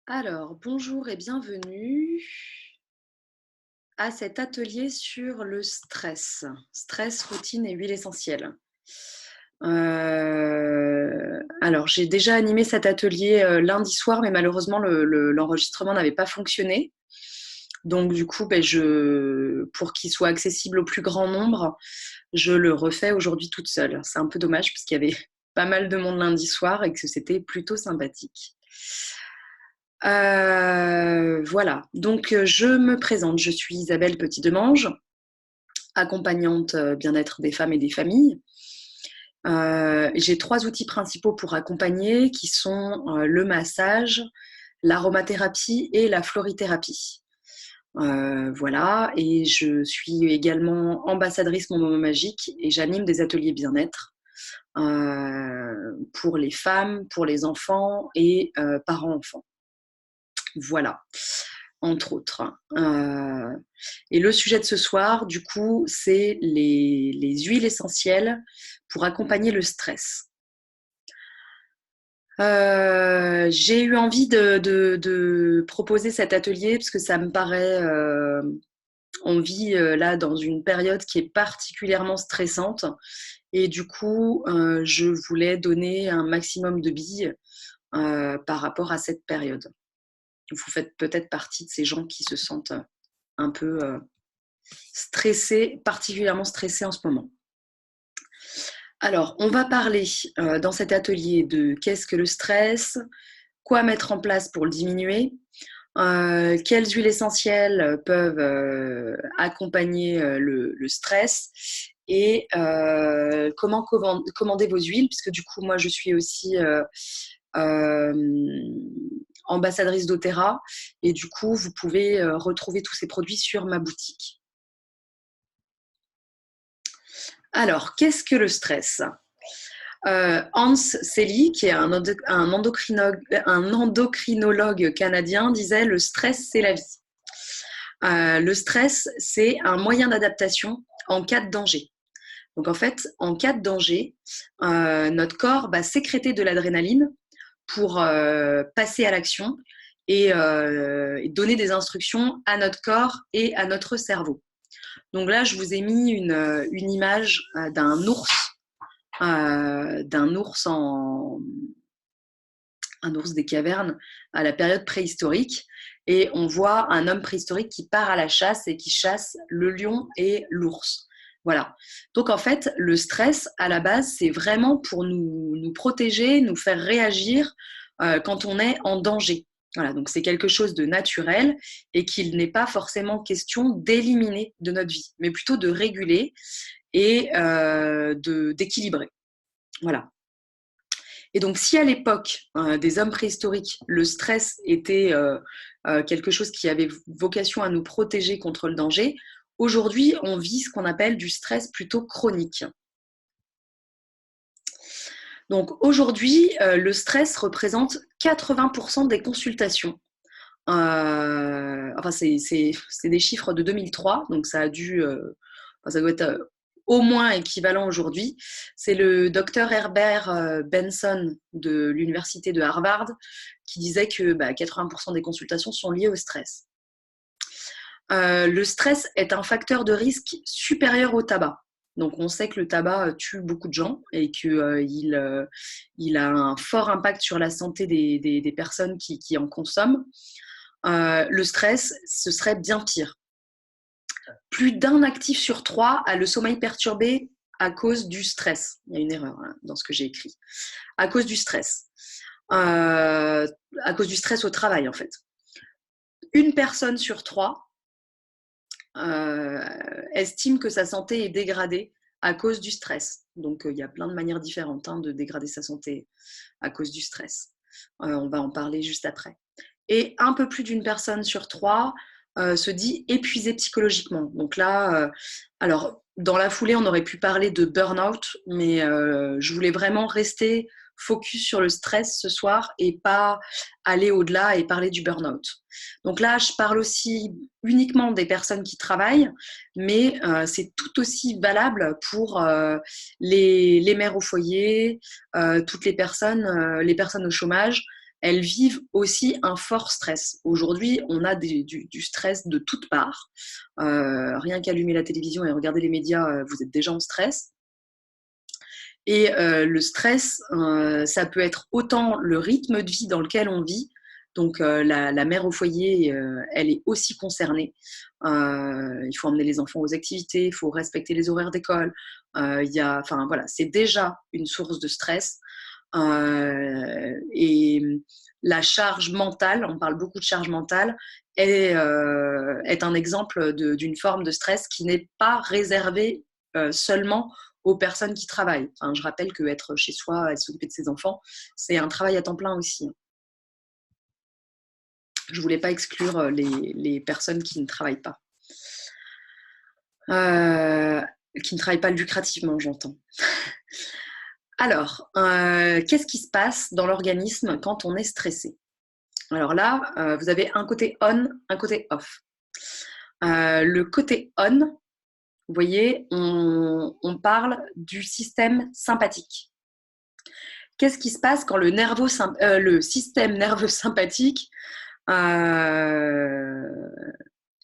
Alors, bonjour et bienvenue à cet atelier sur le stress. Stress, routine et huile essentielle. Alors, j'ai déjà animé cet atelier lundi soir, mais malheureusement, l'enregistrement n'avait pas fonctionné. Donc, du coup, pour qu'il soit accessible au plus grand nombre, je le refais aujourd'hui toute seule. C'est un peu dommage parce qu'il y avait pas mal de monde lundi soir et que c'était plutôt sympathique. Voilà, donc je me présente, je suis Isabelle Petit-Demange, accompagnante bien-être des femmes et des familles. J'ai 3 outils principaux pour accompagner qui sont le massage, l'aromathérapie et la florithérapie. Voilà, et je suis également ambassadrice Mon Moment Magique et j'anime des ateliers bien-être pour les femmes, pour les enfants et parents-enfants. Voilà, entre autres. Et le sujet de ce soir, du coup, c'est les huiles essentielles pour accompagner le stress. J'ai eu envie de proposer cet atelier parce que ça me paraît, on vit là dans une période qui est particulièrement stressante et du coup, je voulais donner un maximum de billes par rapport à cette période. Vous faites peut-être partie de ces gens qui se sentent un peu stressés, particulièrement stressés en ce moment. Alors, on va parler dans cet atelier de qu'est-ce que le stress, quoi mettre en place pour le diminuer, quelles huiles essentielles peuvent accompagner le stress et comment commander vos huiles, puisque du coup, moi, je suis aussi euh, ambassadrice d'Otera et du coup, vous pouvez retrouver tous ces produits sur ma boutique. Alors, qu'est-ce que le stress? Hans Selye, qui est un endocrinologue canadien, disait « Le stress, c'est la vie ». Le stress, c'est un moyen d'adaptation en cas de danger. Donc en fait, en cas de danger, notre corps va sécréter de l'adrénaline pour passer à l'action et donner des instructions à notre corps et à notre cerveau. Donc là, je vous ai mis une image d'un ours un ours des cavernes à la période préhistorique. Et on voit un homme préhistorique qui part à la chasse et qui chasse le lion et l'ours. Voilà. Donc en fait, le stress, à la base, c'est vraiment pour nous protéger, nous faire réagir quand on est en danger. Voilà, donc c'est quelque chose de naturel et qu'il n'est pas forcément question d'éliminer de notre vie, mais plutôt de réguler et d'équilibrer. Voilà. Et donc, si à l'époque des hommes préhistoriques, le stress était quelque chose qui avait vocation à nous protéger contre le danger, aujourd'hui, on vit ce qu'on appelle du stress plutôt chronique. Donc, aujourd'hui, le stress représente 80% des consultations. Enfin, c'est des chiffres de 2003, donc ça doit être au moins équivalent aujourd'hui. C'est le docteur Herbert Benson de l'université de Harvard qui disait que 80% des consultations sont liées au stress. Le stress est un facteur de risque supérieur au tabac. Donc on sait que le tabac tue beaucoup de gens et qu'il il a un fort impact sur la santé des personnes qui en consomment. Le stress, ce serait bien pire. Plus d'un actif sur 3 a le sommeil perturbé à cause du stress. Il y a une erreur dans ce que j'ai écrit. À cause du stress. À cause du stress au travail, en fait. Une personne sur 3 estime que sa santé est dégradée à cause du stress. Donc, il y a plein de manières différentes de dégrader sa santé à cause du stress. On va en parler juste après. Et un peu plus d'une personne sur 3 se dit épuisée psychologiquement. Donc là, alors dans la foulée, on aurait pu parler de burn-out, mais je voulais vraiment rester focus sur le stress ce soir et pas aller au-delà et parler du burn-out. Donc là, je parle aussi uniquement des personnes qui travaillent, mais c'est tout aussi valable pour les mères au foyer, toutes les personnes au chômage, elles vivent aussi un fort stress. Aujourd'hui, on a du stress de toutes parts. Rien qu'allumer la télévision et regarder les médias, vous êtes déjà en stress. Et le stress, ça peut être autant le rythme de vie dans lequel on vit. Donc la mère au foyer, elle est aussi concernée. Il faut emmener les enfants aux activités, il faut respecter les horaires d'école. Voilà, c'est déjà une source de stress. Et la charge mentale, on parle beaucoup de charge mentale, est un exemple d'une forme de stress qui n'est pas réservée seulement aux personnes qui travaillent. Enfin, je rappelle qu'être chez soi et s'occuper de ses enfants, c'est un travail à temps plein aussi. Je ne voulais pas exclure les personnes qui ne travaillent pas. Qui ne travaillent pas lucrativement, j'entends. Alors, qu'est-ce qui se passe dans l'organisme quand on est stressé? Alors là, vous avez un côté on, un côté off. Le côté on, vous voyez, on parle du système sympathique. Qu'est-ce qui se passe quand le système nerveux sympathique,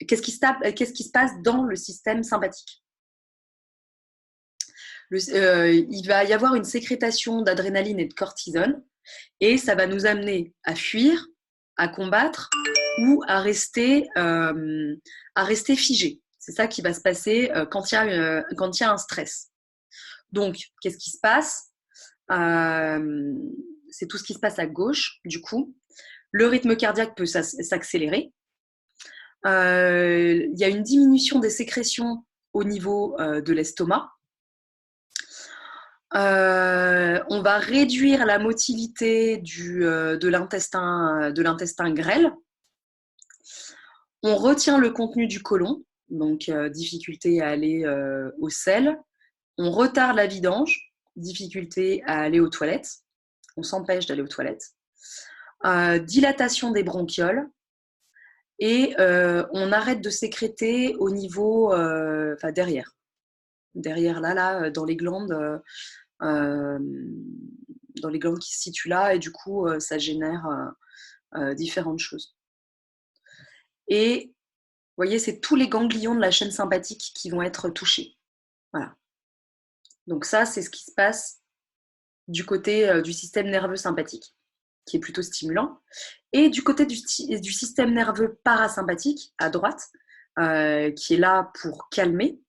qu'est-ce qui se passe dans le système sympathique? Il va y avoir une sécrétation d'adrénaline et de cortisone, et ça va nous amener à fuir, à combattre ou à rester figé. C'est ça qui va se passer quand il y a un stress. Donc, qu'est-ce qui se passe? C'est tout ce qui se passe à gauche, du coup. Le rythme cardiaque peut s'accélérer. Il y a une diminution des sécrétions au niveau de l'estomac. On va réduire la motilité de l'intestin grêle. On retient le contenu du côlon, donc difficulté à aller aux selles. On retarde la vidange, difficulté à aller aux toilettes. On s'empêche d'aller aux toilettes. Dilatation des bronchioles. Et on arrête de sécréter au niveau, derrière. Derrière là, dans les glandes qui se situent là, et du coup, ça génère différentes choses. Et vous voyez, c'est tous les ganglions de la chaîne sympathique qui vont être touchés. Voilà. Donc ça, c'est ce qui se passe du côté du système nerveux sympathique, qui est plutôt stimulant. Et du côté du système nerveux parasympathique, à droite, qui est là pour calmer,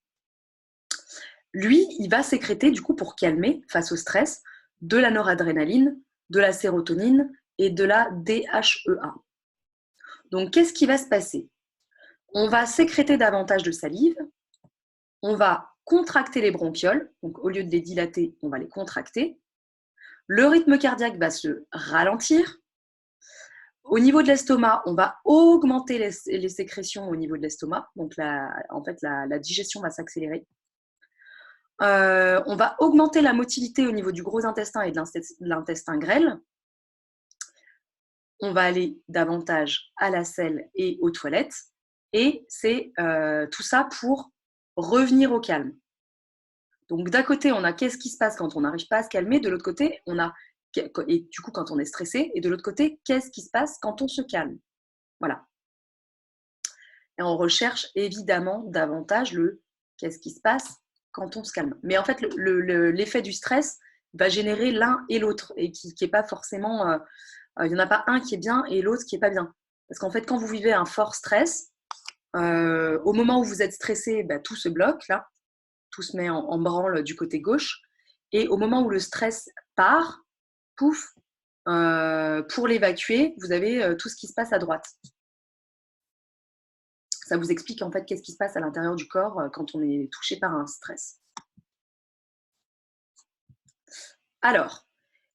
lui, il va sécréter, du coup, pour calmer, face au stress, de la noradrénaline, de la sérotonine et de la DHEA. Donc, qu'est-ce qui va se passer? On va sécréter davantage de salive, on va contracter les bronchioles, donc au lieu de les dilater, on va les contracter. Le rythme cardiaque va se ralentir. Au niveau de l'estomac, on va augmenter les sécrétions au niveau de l'estomac, donc la digestion va s'accélérer. On va augmenter la motilité au niveau du gros intestin et de l'intestin grêle. On va aller davantage à la selle et aux toilettes. Et c'est tout ça pour revenir au calme. Donc d'un côté, on a qu'est-ce qui se passe quand on n'arrive pas à se calmer. De l'autre côté, on a, et du coup quand on est stressé. Et de l'autre côté, qu'est-ce qui se passe quand on se calme. Voilà. Et on recherche évidemment davantage le qu'est-ce qui se passe quand on se calme. Mais en fait, l'effet du stress va générer l'un et l'autre, et qui n'est pas forcément... il n'y en a pas un qui est bien et l'autre qui n'est pas bien. Parce qu'en fait, quand vous vivez un fort stress, au moment où vous êtes stressé, tout se bloque, là. Tout se met en branle du côté gauche. Et au moment où le stress part, pouf, pour l'évacuer, vous avez tout ce qui se passe à droite. Ça vous explique en fait qu'est-ce qui se passe à l'intérieur du corps quand on est touché par un stress. Alors,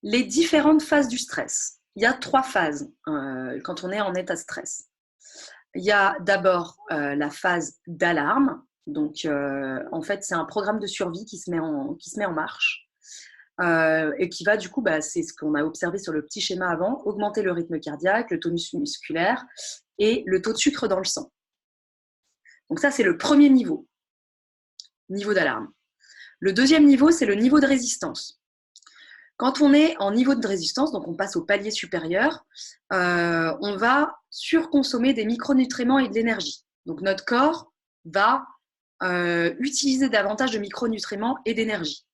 les différentes phases du stress. Il y a 3 phases quand on est en état de stress. Il y a d'abord la phase d'alarme. Donc, en fait, c'est un programme de survie qui se met en marche et qui va, du coup, c'est ce qu'on a observé sur le petit schéma avant, augmenter le rythme cardiaque, le tonus musculaire et le taux de sucre dans le sang. Donc ça, c'est le premier niveau d'alarme. Le deuxième niveau, c'est le niveau de résistance. Quand on est en niveau de résistance, donc on passe au palier supérieur, on va surconsommer des micronutriments et de l'énergie. Donc notre corps va utiliser davantage de micronutriments et d'énergie.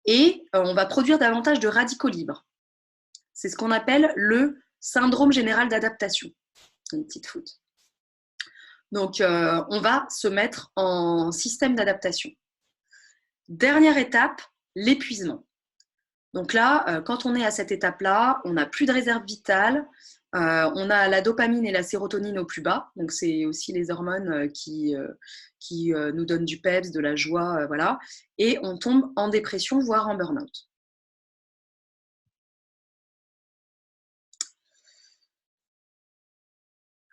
Et on va produire davantage de radicaux libres. C'est ce qu'on appelle le syndrome général d'adaptation. Une petite faute. Donc, on va se mettre en système d'adaptation. Dernière étape, l'épuisement. Donc là, quand on est à cette étape-là, on n'a plus de réserve vitale, on a la dopamine et la sérotonine au plus bas. Donc, c'est aussi les hormones qui nous donnent du peps, de la joie, voilà. Et on tombe en dépression, voire en burn-out.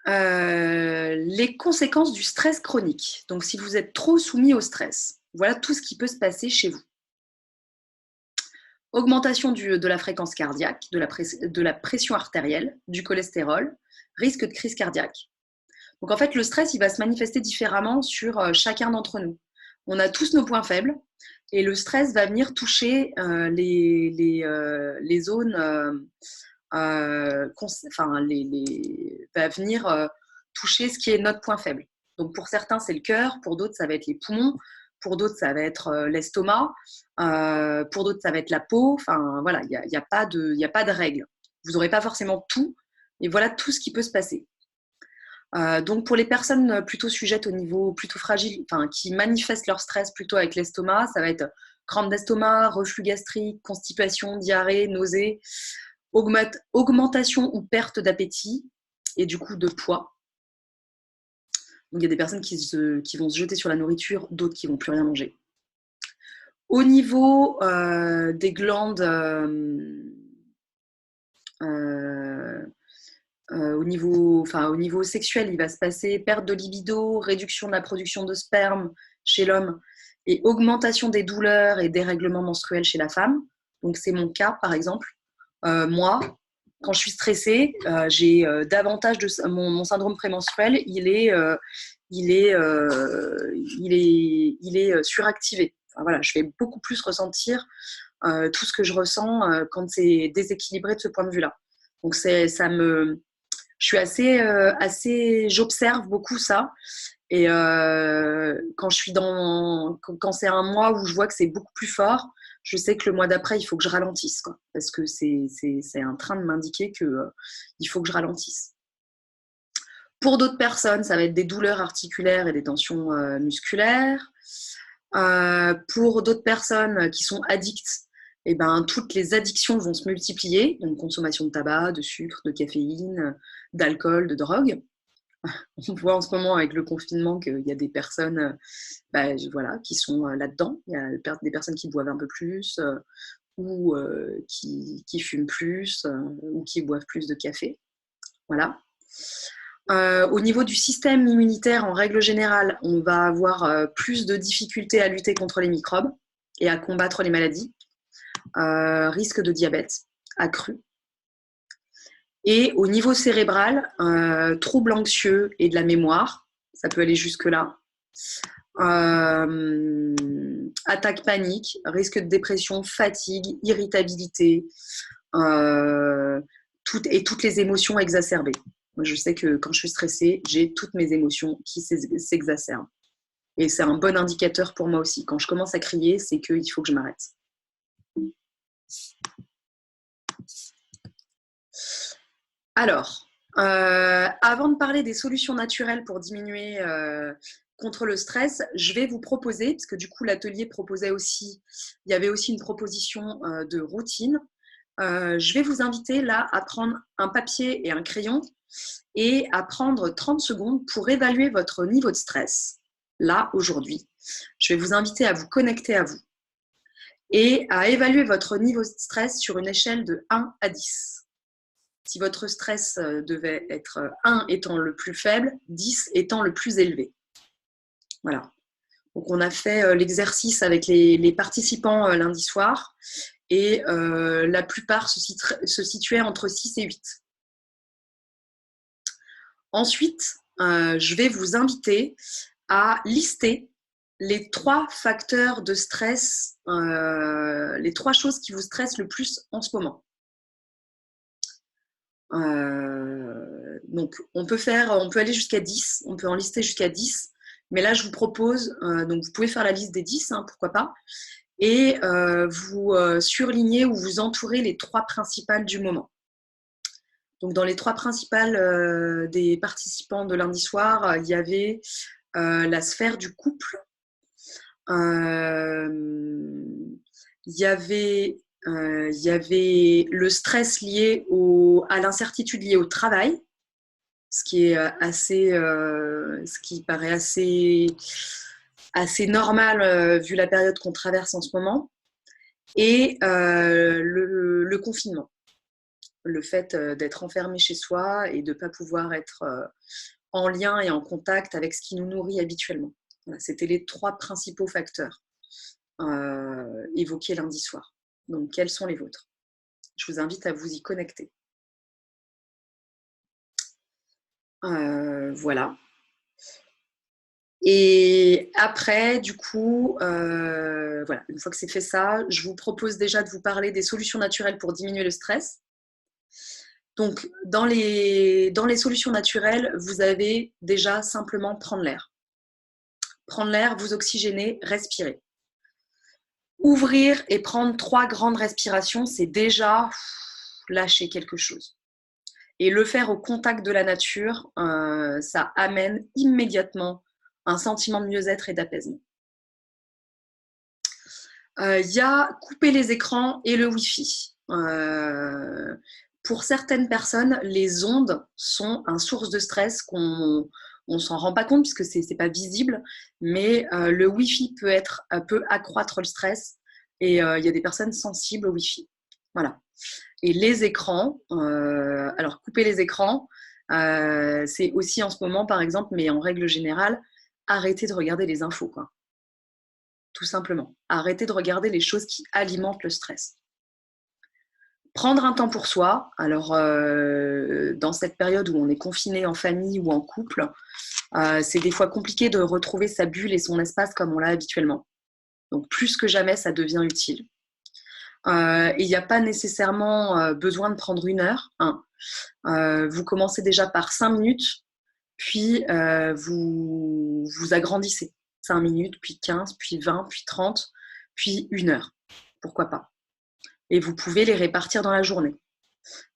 Les conséquences du stress chronique. Donc, si vous êtes trop soumis au stress, voilà tout ce qui peut se passer chez vous. Augmentation de la fréquence cardiaque, de la pression artérielle, du cholestérol, risque de crise cardiaque. Donc, en fait, le stress, il va se manifester différemment sur chacun d'entre nous. On a tous nos points faibles et le stress va venir toucher les zones va venir toucher ce qui est notre point faible. Donc pour certains, c'est le cœur, pour d'autres, ça va être les poumons, pour d'autres, ça va être l'estomac, pour d'autres, ça va être la peau. Enfin, voilà, il n'y a pas de règle. Vous n'aurez pas forcément tout, mais voilà tout ce qui peut se passer. Donc pour les personnes plutôt sujettes au niveau plutôt fragile, enfin, qui manifestent leur stress plutôt avec l'estomac, ça va être crampe d'estomac, reflux gastrique, constipation, diarrhée, nausée, augmentation ou perte d'appétit et du coup de poids. Donc il y a des personnes qui vont se jeter sur la nourriture, d'autres qui vont plus rien manger. Au niveau des glandes, au niveau sexuel, il va se passer perte de libido, réduction de la production de sperme chez l'homme et augmentation des douleurs et des dérèglements menstruels chez la femme. Donc c'est mon cas par exemple. Moi, quand je suis stressée, j'ai davantage de mon syndrome prémenstruel, il est suractivé. Enfin, voilà, je vais beaucoup plus ressentir tout ce que je ressens quand c'est déséquilibré de ce point de vue-là. Donc je suis j'observe beaucoup ça. Et quand c'est un mois où je vois que c'est beaucoup plus fort, je sais que le mois d'après, il faut que je ralentisse, quoi, parce que c'est un train de m'indiquer que il faut que je ralentisse. Pour d'autres personnes, ça va être des douleurs articulaires et des tensions musculaires. Pour d'autres personnes qui sont addictes, eh ben, toutes les addictions vont se multiplier, donc consommation de tabac, de sucre, de caféine, d'alcool, de drogue. On voit en ce moment avec le confinement qu'il y a des personnes qui sont là-dedans. Il y a des personnes qui boivent un peu plus ou qui fument plus ou qui boivent plus de café. Voilà. Au niveau du système immunitaire, en règle générale, on va avoir plus de difficultés à lutter contre les microbes et à combattre les maladies. Risque de diabète accru. Et au niveau cérébral, troubles anxieux et de la mémoire, ça peut aller jusque-là. Attaque panique, risque de dépression, fatigue, irritabilité, toutes les émotions exacerbées. Moi, je sais que quand je suis stressée, j'ai toutes mes émotions qui s'exacerbent. Et c'est un bon indicateur pour moi aussi. Quand je commence à crier, c'est qu'il faut que je m'arrête. Alors, avant de parler des solutions naturelles pour diminuer contre le stress, je vais vous proposer, parce que du coup l'atelier proposait aussi, il y avait aussi une proposition de routine. Je vais vous inviter là à prendre un papier et un crayon et à prendre 30 secondes pour évaluer votre niveau de stress, là, aujourd'hui. Je vais vous inviter à vous connecter à vous et à évaluer votre niveau de stress sur une échelle de 1 à 10. Si votre stress devait être 1 étant le plus faible, 10 étant le plus élevé. Voilà. Donc, on a fait l'exercice avec les participants lundi soir et la plupart se situaient entre 6 et 8. Ensuite, je vais vous inviter à lister les 3 facteurs de stress, les 3 choses qui vous stressent le plus en ce moment. Donc, on peut aller jusqu'à 10, on peut en lister jusqu'à 10, mais là, je vous propose, donc vous pouvez faire la liste des 10, hein, pourquoi pas, et vous surlignez ou vous entourez les 3 principales du moment. Donc, dans les 3 principales des participants de lundi soir, il y avait la sphère du couple, il y avait le stress lié à l'incertitude liée au travail, ce qui paraît assez normal vu la période qu'on traverse en ce moment, et le confinement, le fait d'être enfermé chez soi et de ne pas pouvoir être en lien et en contact avec ce qui nous nourrit habituellement. Voilà, c'était les 3 principaux facteurs évoqués lundi soir. Donc, quels sont les vôtres? Je vous invite à vous y connecter. Voilà. Et après, du coup, voilà, une fois que c'est fait ça, je vous propose déjà de vous parler des solutions naturelles pour diminuer le stress. Donc, dans les solutions naturelles, vous avez déjà simplement prendre l'air. Prendre l'air, vous oxygéner, respirer. Ouvrir et prendre 3 grandes respirations, c'est déjà lâcher quelque chose. Et le faire au contact de la nature, ça amène immédiatement un sentiment de mieux-être et d'apaisement. Il y a couper les écrans et le Wi-Fi. Pour certaines personnes, les ondes sont une source de stress qu'on ne s'en rend pas compte puisque c'est pas visible, mais le Wi-Fi peut accroître le stress, et il y a des personnes sensibles au Wi-Fi. Voilà. Et les écrans, alors couper les écrans, c'est aussi en ce moment par exemple, mais en règle générale, arrêter de regarder les infos, quoi. Tout simplement. Arrêter de regarder les choses qui alimentent le stress. Prendre un temps pour soi. Alors, dans cette période où on est confiné en famille ou en couple, c'est des fois compliqué de retrouver sa bulle et son espace comme on l'a habituellement. Donc, plus que jamais, ça devient utile. Et il n'y a pas nécessairement besoin de prendre 1 heure. Hein. Vous commencez déjà par 5 minutes, puis vous agrandissez. 5 minutes, puis 15, puis 20, puis 30, puis 1 heure. Pourquoi pas? Et vous pouvez les répartir dans la journée.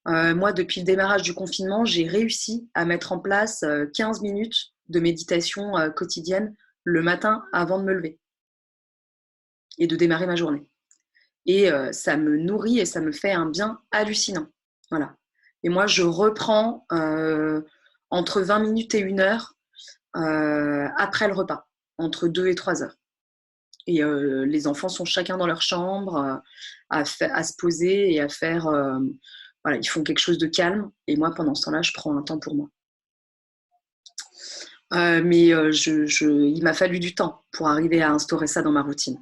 Moi, depuis le démarrage du confinement, j'ai réussi à mettre en place 15 minutes de méditation quotidienne le matin avant de me lever et de démarrer ma journée. Et ça me nourrit et ça me fait un bien hallucinant. Voilà. Et moi, je reprends entre 20 minutes et 1 heure après le repas, entre 2 et 3 heures. Et les enfants sont chacun dans leur chambre à se poser et à faire... voilà, ils font quelque chose de calme. Et moi, pendant ce temps-là, je prends un temps pour moi. Mais il m'a fallu du temps pour arriver à instaurer ça dans ma routine.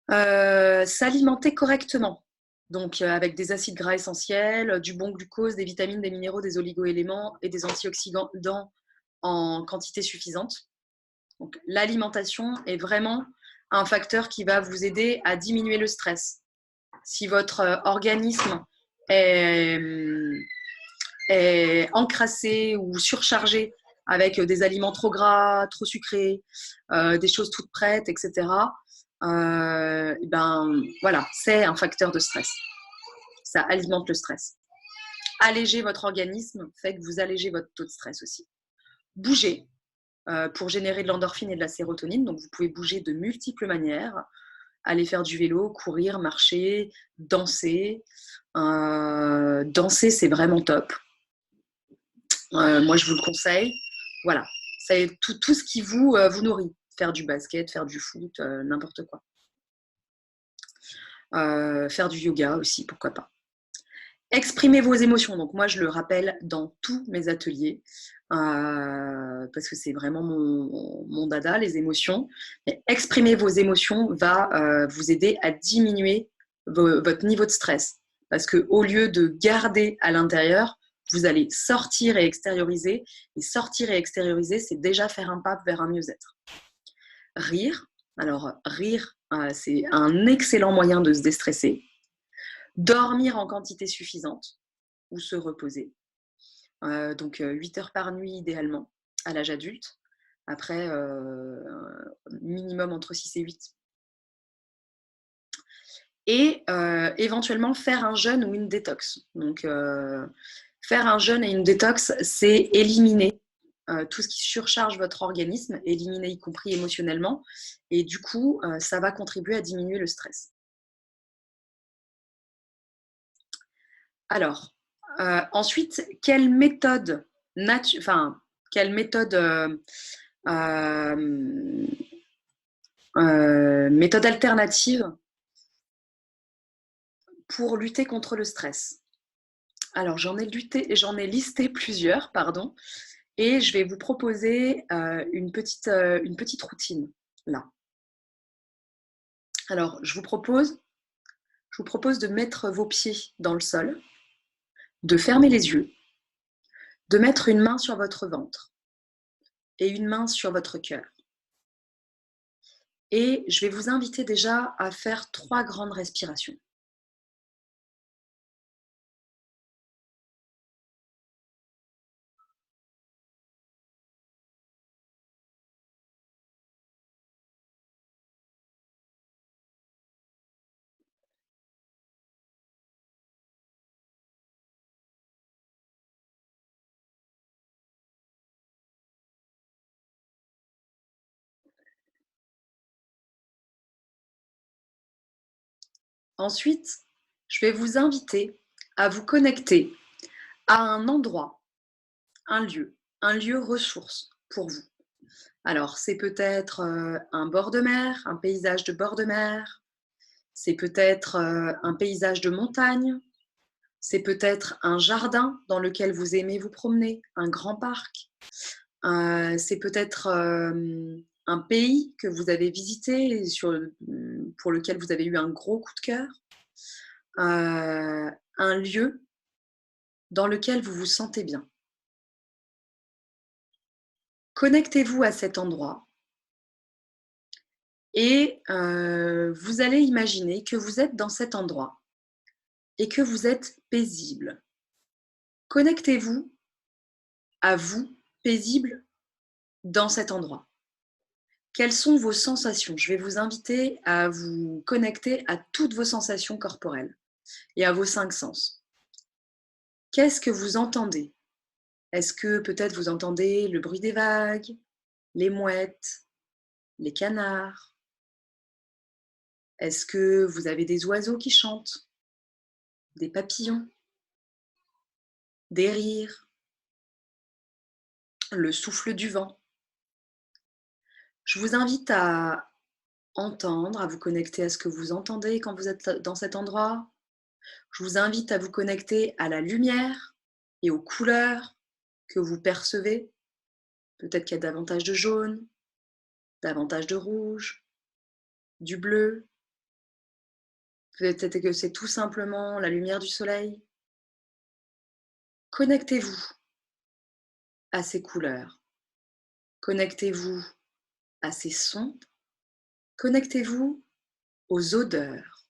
S'alimenter correctement. Donc, avec des acides gras essentiels, du bon glucose, des vitamines, des minéraux, des oligo-éléments et des antioxydants en quantité suffisante. Donc, l'alimentation est vraiment un facteur qui va vous aider à diminuer le stress. Si votre organisme est encrassé ou surchargé avec des aliments trop gras, trop sucrés, des choses toutes prêtes, etc., voilà, c'est un facteur de stress. Ça alimente le stress. Alléger votre organisme fait que vous allégez votre taux de stress aussi. Bouger pour générer de l'endorphine et de la sérotonine. Donc, vous pouvez bouger de multiples manières. Aller faire du vélo, courir, marcher, danser. Danser, c'est vraiment top. Moi, je vous le conseille. Voilà, c'est tout ce qui vous nourrit. Faire du basket, faire du foot, n'importe quoi. Faire du yoga aussi, pourquoi pas. Exprimer vos émotions. Donc moi, je le rappelle dans tous mes ateliers parce que c'est vraiment mon dada, les émotions. Mais exprimer vos émotions va vous aider à diminuer votre niveau de stress. Parce qu'au lieu de garder à l'intérieur, vous allez sortir et extérioriser. Et sortir et extérioriser, c'est déjà faire un pas vers un mieux-être. rire. Alors, rire, c'est un excellent moyen de se déstresser. Dormir en quantité suffisante ou se reposer. Donc 8 heures par nuit idéalement à l'âge adulte. Après, minimum entre 6 et 8. Et éventuellement faire un jeûne ou une détox. Donc faire un jeûne et une détox, c'est éliminer tout ce qui surcharge votre organisme, éliminer y compris émotionnellement. Et du coup, ça va contribuer à diminuer le stress. Alors, ensuite, quelle méthode, quelle méthode, méthode alternative pour lutter contre le stress? Alors, j'en ai listé plusieurs, pardon, et je vais vous proposer une petite routine là. Alors, je vous propose de mettre vos pieds dans le sol, de fermer les yeux, de mettre une main sur votre ventre et une main sur votre cœur. Et je vais vous inviter déjà à faire 3 grandes respirations. Ensuite, je vais vous inviter à vous connecter à un endroit, un lieu ressource pour vous. Alors, c'est peut-être un bord de mer, un paysage de bord de mer, c'est peut-être un paysage de montagne, c'est peut-être un jardin dans lequel vous aimez vous promener, un grand parc, c'est peut-être un pays que vous avez visité pour lequel vous avez eu un gros coup de cœur, un lieu dans lequel vous vous sentez bien. Connectez-vous à cet endroit et vous allez imaginer que vous êtes dans cet endroit et que vous êtes paisible. Connectez-vous à vous, paisible, dans cet endroit. Quelles sont vos sensations? Je vais vous inviter à vous connecter à toutes vos sensations corporelles et à vos 5 sens. Qu'est-ce que vous entendez? Est-ce que peut-être vous entendez le bruit des vagues, les mouettes, les canards? Est-ce que vous avez des oiseaux qui chantent, des papillons, des rires, le souffle du vent? Je vous invite à entendre, à vous connecter à ce que vous entendez quand vous êtes dans cet endroit. Je vous invite à vous connecter à la lumière et aux couleurs que vous percevez. Peut-être qu'il y a davantage de jaune, davantage de rouge, du bleu. Peut-être que c'est tout simplement la lumière du soleil. Connectez-vous à ces couleurs. Connectez-vous à ces sons. Connectez-vous aux odeurs.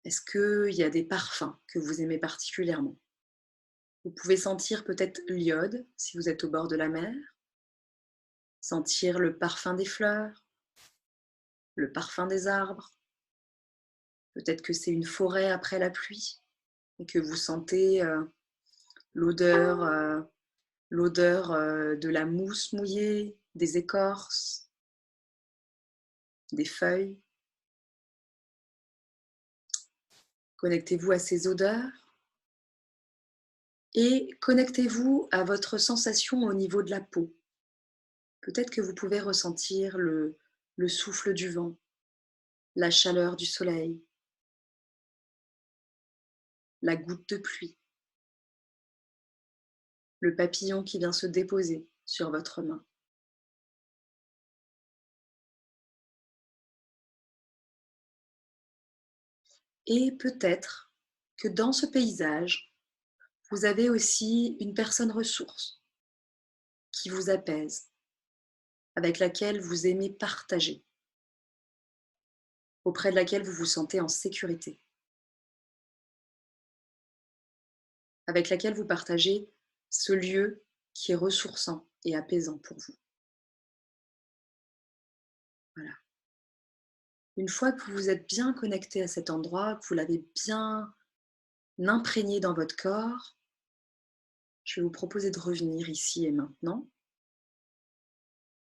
Est-ce qu'il y a des parfums que vous aimez particulièrement? Vous pouvez sentir peut-être l'iode si vous êtes au bord de la mer, sentir le parfum des fleurs, le parfum des arbres. Peut-être que c'est une forêt après la pluie et que vous sentez l'odeur de la mousse mouillée, des écorces, des feuilles. Connectez-vous à ces odeurs et connectez-vous à votre sensation au niveau de la peau. Peut-être que vous pouvez ressentir le souffle du vent, la chaleur du soleil, la goutte de pluie, le papillon qui vient se déposer sur votre main. Et peut-être que dans ce paysage, vous avez aussi une personne ressource qui vous apaise, avec laquelle vous aimez partager, auprès de laquelle vous vous sentez en sécurité, avec laquelle vous partagez ce lieu qui est ressourçant et apaisant pour vous. Voilà. Une fois que vous vous êtes bien connecté à cet endroit, que vous l'avez bien imprégné dans votre corps, je vais vous proposer de revenir ici et maintenant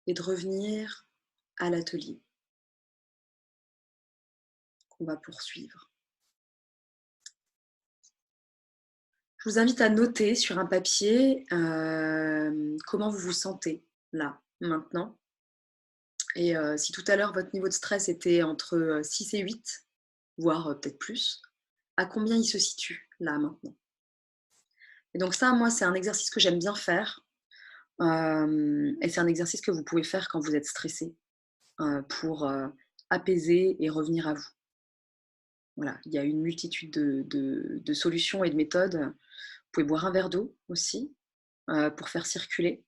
et de revenir à l'atelier qu'on va poursuivre. Je vous invite à noter sur un papier comment vous vous sentez là, maintenant. Et si tout à l'heure, votre niveau de stress était entre 6 et 8, voire peut-être plus, à combien il se situe là, maintenant? Et donc ça, moi, c'est un exercice que j'aime bien faire. Et c'est un exercice que vous pouvez faire quand vous êtes stressé, pour apaiser et revenir à vous. Voilà, il y a une multitude de solutions et de méthodes. Vous pouvez boire un verre d'eau aussi, pour faire circuler.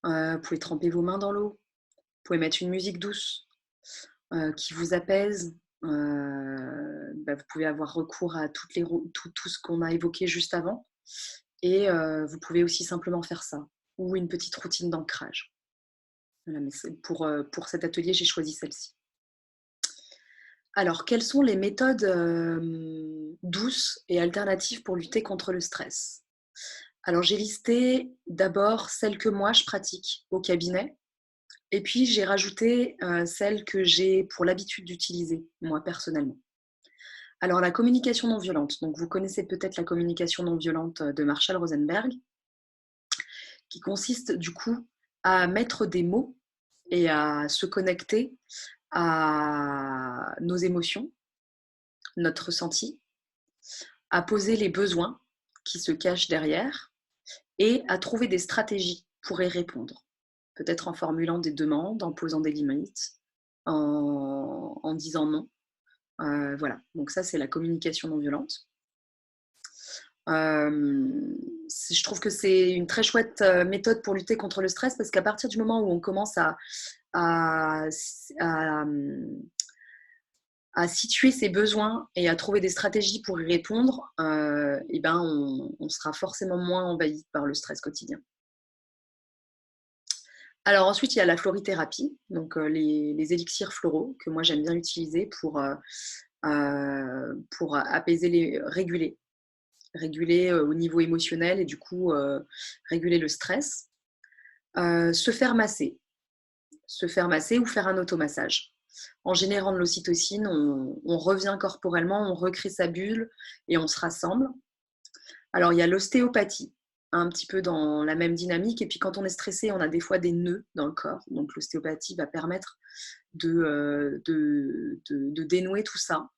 Vous pouvez tremper vos mains dans l'eau. Vous pouvez mettre une musique douce, qui vous apaise. Vous pouvez avoir recours à tout ce qu'on a évoqué juste avant. Et vous pouvez aussi simplement faire ça, ou une petite routine d'ancrage. Voilà, mais pour cet atelier, j'ai choisi celle-ci. Alors, quelles sont les méthodes douces et alternatives pour lutter contre le stress? Alors, j'ai listé d'abord celles que moi, je pratique au cabinet. Et puis, j'ai rajouté celles que j'ai pour l'habitude d'utiliser, moi, personnellement. Alors, la communication non violente. Donc, vous connaissez peut-être la communication non violente de Marshall Rosenberg, qui consiste du coup à mettre des mots et à se connecter à nos émotions, notre ressenti, à poser les besoins qui se cachent derrière et à trouver des stratégies pour y répondre. Peut-être en formulant des demandes, en posant des limites, en disant non. Voilà, donc ça c'est la communication non violente. Je trouve que c'est une très chouette méthode pour lutter contre le stress parce qu'à partir du moment où on commence à, à, à situer ses besoins et à trouver des stratégies pour y répondre, et ben on sera forcément moins envahi par le stress quotidien. Alors ensuite, il y a la florithérapie, donc les élixirs floraux que moi j'aime bien utiliser pour apaiser, réguler au niveau émotionnel et du coup réguler le stress. Se faire masser ou faire un automassage. En générant de l'ocytocine, on revient corporellement, on recrée sa bulle et on se rassemble. Alors, il y a l'ostéopathie, un petit peu dans la même dynamique. Et puis, quand on est stressé, on a des fois des nœuds dans le corps. Donc, l'ostéopathie va permettre de dénouer tout ça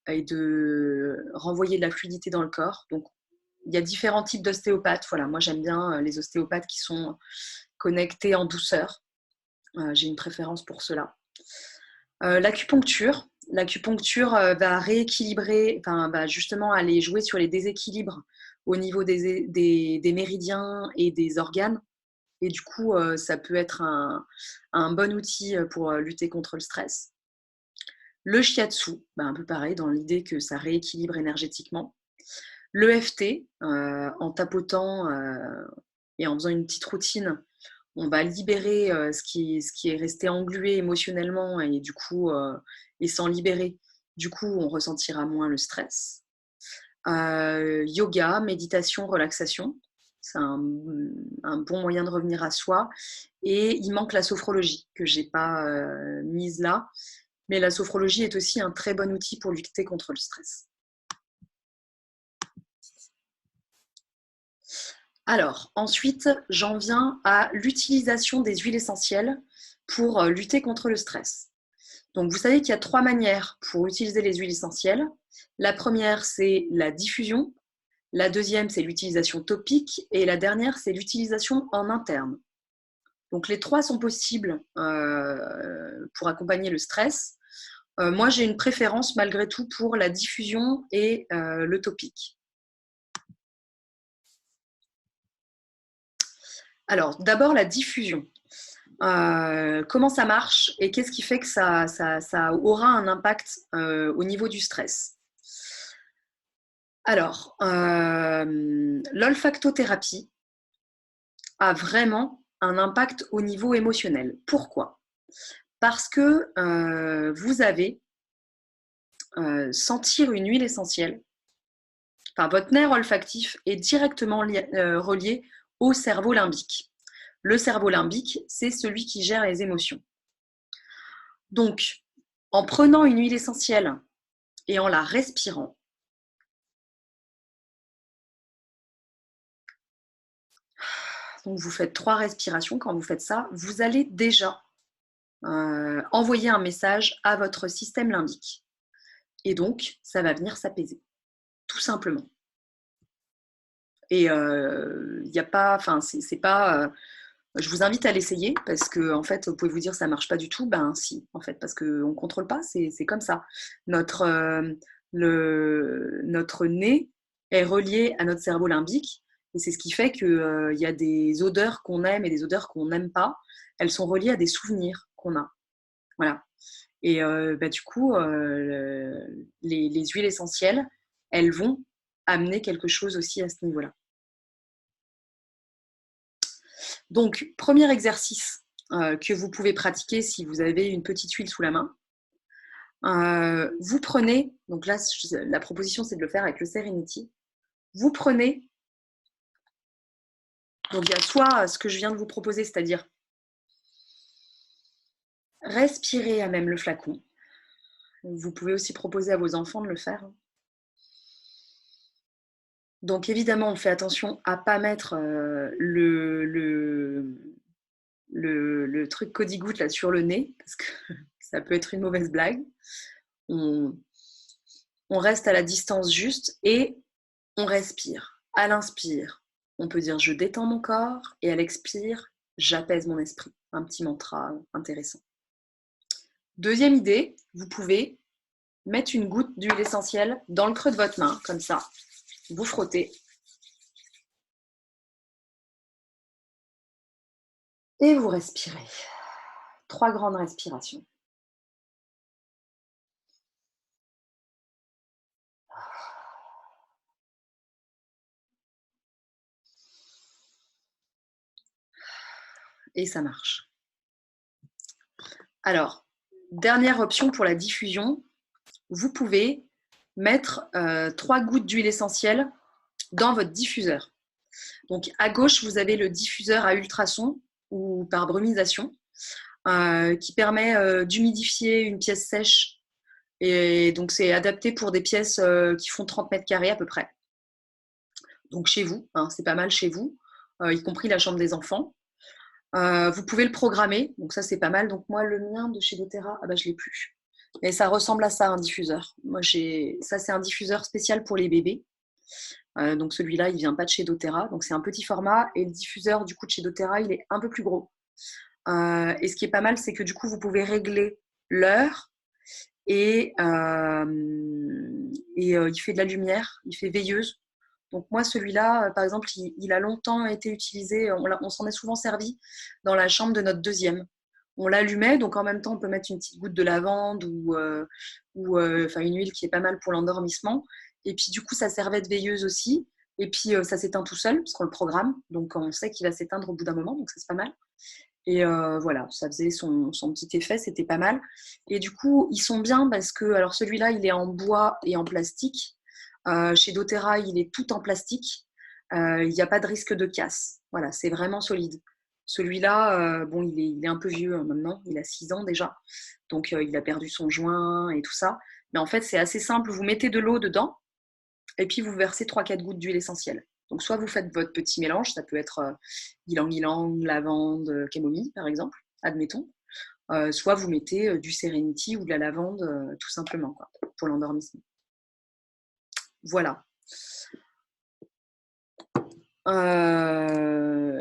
et de renvoyer de la fluidité dans le corps. Donc, il y a différents types d'ostéopathes. Voilà, moi, j'aime bien les ostéopathes qui sont connectés en douceur. J'ai une préférence pour cela. L'acupuncture. L'acupuncture va rééquilibrer, enfin, va justement aller jouer sur les déséquilibres au niveau des méridiens et des organes. Et du coup, ça peut être un bon outil pour lutter contre le stress. Le shiatsu, un peu pareil, dans l'idée que ça rééquilibre énergétiquement. L'EFT, en tapotant et en faisant une petite routine, on va libérer ce qui est resté englué émotionnellement et du coup, et s'en libérer, du coup, on ressentira moins le stress. Yoga, méditation, relaxation, c'est un bon moyen de revenir à soi. Et il manque la sophrologie, que je n'ai pas mise là. Mais la sophrologie est aussi un très bon outil pour lutter contre le stress. Alors, ensuite, j'en viens à l'utilisation des huiles essentielles pour lutter contre le stress. Donc, vous savez qu'il y a 3 manières pour utiliser les huiles essentielles. La première, c'est la diffusion. La deuxième, c'est l'utilisation topique. Et la dernière, c'est l'utilisation en interne. Donc, les 3 sont possibles pour accompagner le stress. Moi, j'ai une préférence malgré tout pour la diffusion et le topique. Alors, d'abord, la diffusion. Comment ça marche et qu'est-ce qui fait que ça aura un impact au niveau du stress? Alors, l'olfactothérapie a vraiment un impact au niveau émotionnel. Pourquoi? Parce que vous avez sentir une huile essentielle. Enfin, votre nerf olfactif est directement relié au cerveau limbique. Le cerveau limbique, c'est celui qui gère les émotions. Donc, en prenant une huile essentielle et en la respirant, donc vous faites 3 respirations. Quand vous faites ça, vous allez déjà envoyer un message à votre système limbique. Et donc, ça va venir s'apaiser, tout simplement. Et il n'y a pas, enfin, c'est pas. Je vous invite à l'essayer parce que, en fait, vous pouvez vous dire ça marche pas du tout. Ben si, en fait, parce qu'on ne contrôle pas, c'est comme ça. Notre, notre nez est relié à notre cerveau limbique et c'est ce qui fait qu'il y a des odeurs qu'on aime et des odeurs qu'on n'aime pas. Elles sont reliées à des souvenirs qu'on a. Voilà. Et du coup, les huiles essentielles, elles vont amener quelque chose aussi à ce niveau-là. Donc, premier exercice que vous pouvez pratiquer si vous avez une petite huile sous la main. Vous prenez, donc là, la proposition, c'est de le faire avec le Serenity. Vous prenez, donc il y a soit ce que je viens de vous proposer, c'est-à-dire respirer à même le flacon. Vous pouvez aussi proposer à vos enfants de le faire. Donc évidemment, on fait attention à ne pas mettre le truc Cody-goutte là sur le nez, parce que ça peut être une mauvaise blague. On reste à la distance juste et on respire. À l'inspire, on peut dire je détends mon corps et à l'expire, j'apaise mon esprit. Un petit mantra intéressant. Deuxième idée, vous pouvez mettre une goutte d'huile essentielle dans le creux de votre main, comme ça. Vous frottez. Et vous respirez. 3 grandes respirations. Et ça marche. Alors, dernière option pour la diffusion, vous pouvez mettre 3 gouttes d'huile essentielle dans votre diffuseur. Donc à gauche, vous avez le diffuseur à ultrasons ou par brumisation qui permet d'humidifier une pièce sèche. Et donc c'est adapté pour des pièces qui font 30 mètres carrés à peu près. Donc chez vous, hein, c'est pas mal chez vous, y compris la chambre des enfants. Vous pouvez le programmer, donc ça c'est pas mal. Donc moi le mien de chez doTERRA, ah bah je l'ai plus. Mais ça ressemble à ça un diffuseur. Moi ça c'est un diffuseur spécial pour les bébés. Donc celui-là il vient pas de chez doTERRA, donc c'est un petit format et le diffuseur du coup de chez doTERRA il est un peu plus gros. Et ce qui est pas mal c'est que du coup vous pouvez régler l'heure et il fait de la lumière, il fait veilleuse. Donc moi, celui-là, par exemple, il a longtemps été utilisé, on s'en est souvent servi dans la chambre de notre deuxième. On l'allumait, donc en même temps, on peut mettre une petite goutte de lavande ou une huile qui est pas mal pour l'endormissement. Et puis du coup, ça servait de veilleuse aussi. Et puis ça s'éteint tout seul, parce qu'on le programme. Donc on sait qu'il va s'éteindre au bout d'un moment, donc ça c'est pas mal. Et voilà, ça faisait son petit effet, c'était pas mal. Et du coup, ils sont bien parce que, alors celui-là, il est en bois et en plastique. Chez doTERRA, il est tout en plastique. Il n'y a pas de risque de casse. Voilà, c'est vraiment solide. Celui-là, bon, il est un peu vieux hein, maintenant, il a 6 ans déjà. Donc, il a perdu son joint et tout ça. Mais en fait, c'est assez simple. Vous mettez de l'eau dedans et puis vous versez 3-4 gouttes d'huile essentielle. Donc, soit vous faites votre petit mélange, ça peut être ylang-ylang, lavande, camomille, par exemple, admettons. Soit vous mettez du Serenity ou de la lavande, tout simplement, quoi, pour l'endormissement. Voilà.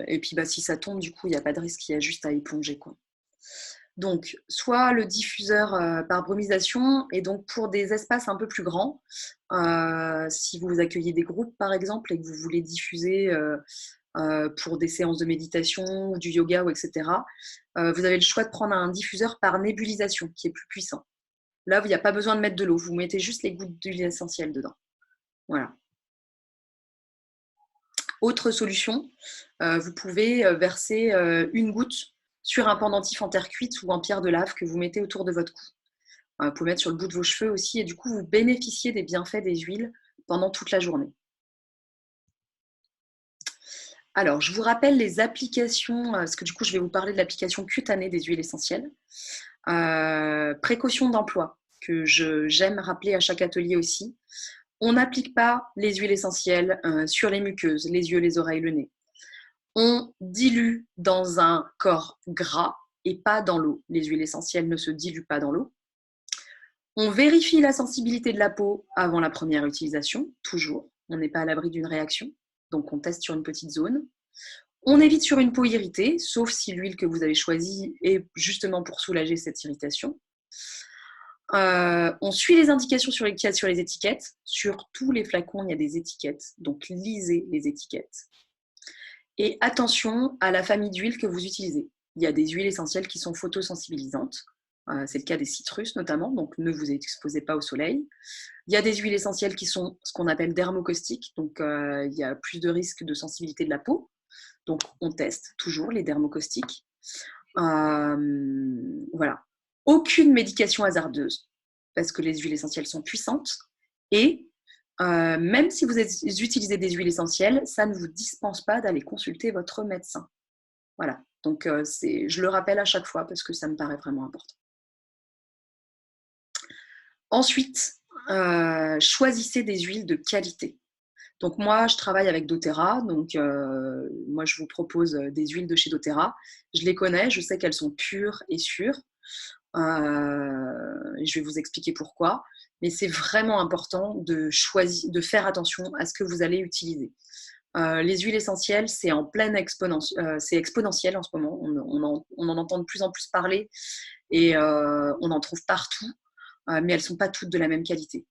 Et puis si ça tombe, du coup, il n'y a pas de risque, il y a juste à éponger, quoi. Donc, soit le diffuseur par brumisation, et donc pour des espaces un peu plus grands, si vous accueillez des groupes par exemple et que vous voulez diffuser pour des séances de méditation ou du yoga, ou etc., vous avez le choix de prendre un diffuseur par nébulisation qui est plus puissant. Là, il n'y a pas besoin de mettre de l'eau, vous mettez juste les gouttes d'huile essentielle dedans. Voilà. Autre solution, vous pouvez verser une goutte sur un pendentif en terre cuite ou en pierre de lave que vous mettez autour de votre cou. Vous pouvez mettre sur le bout de vos cheveux aussi, et du coup, vous bénéficiez des bienfaits des huiles pendant toute la journée. Alors, je vous rappelle les applications, parce que du coup, je vais vous parler de l'application cutanée des huiles essentielles. Précaution d'emploi, que j'aime rappeler à chaque atelier aussi. On n'applique pas les huiles essentielles sur les muqueuses, les yeux, les oreilles, le nez. On dilue dans un corps gras et pas dans l'eau. Les huiles essentielles ne se diluent pas dans l'eau. On vérifie la sensibilité de la peau avant la première utilisation, toujours. On n'est pas à l'abri d'une réaction, donc on teste sur une petite zone. On évite sur une peau irritée, sauf si l'huile que vous avez choisie est justement pour soulager cette irritation. On suit les indications qu'il y a sur les étiquettes. Sur tous les flacons, il y a des étiquettes, donc lisez les étiquettes. Et attention à la famille d'huiles que vous utilisez. Il y a des huiles essentielles qui sont photosensibilisantes. C'est le cas des citrus notamment, donc ne vous exposez pas au soleil. Il y a des huiles essentielles qui sont ce qu'on appelle dermocaustiques, donc il y a plus de risque de sensibilité de la peau. Donc on teste toujours les dermocaustiques. Voilà. Aucune médication hasardeuse, parce que les huiles essentielles sont puissantes. Et même si vous utilisez des huiles essentielles, ça ne vous dispense pas d'aller consulter votre médecin. Voilà. Donc je le rappelle à chaque fois parce que ça me paraît vraiment important. Ensuite, choisissez des huiles de qualité. Donc moi, je travaille avec doTERRA, donc moi je vous propose des huiles de chez doTERRA. Je les connais, je sais qu'elles sont pures et sûres. Je vais vous expliquer pourquoi. Mais c'est vraiment important de faire attention à ce que vous allez utiliser. Les huiles essentielles, c'est en pleine c'est exponentiel en ce moment. On en entend de plus en plus parler et on en trouve partout, mais elles ne sont pas toutes de la même qualité.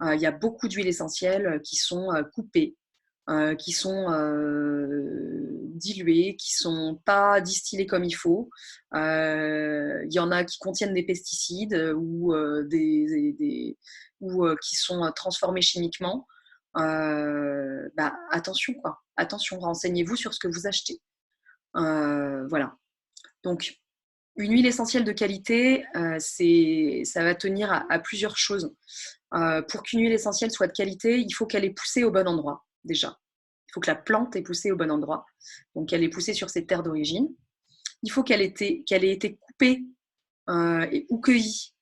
Il y a beaucoup d'huiles essentielles qui sont coupées, qui sont diluées, qui ne sont pas distillées comme il faut. Il y en a qui contiennent des pesticides ou qui sont transformés chimiquement. Attention, quoi. Attention, renseignez-vous sur ce que vous achetez. Voilà. Donc, une huile essentielle de qualité, ça va tenir à plusieurs choses. Pour qu'une huile essentielle soit de qualité, il faut qu'elle ait poussé au bon endroit, déjà. Il faut que la plante ait poussé au bon endroit. Donc, elle ait poussé sur ses terres d'origine. Il faut qu'elle ait été coupée ou cueillie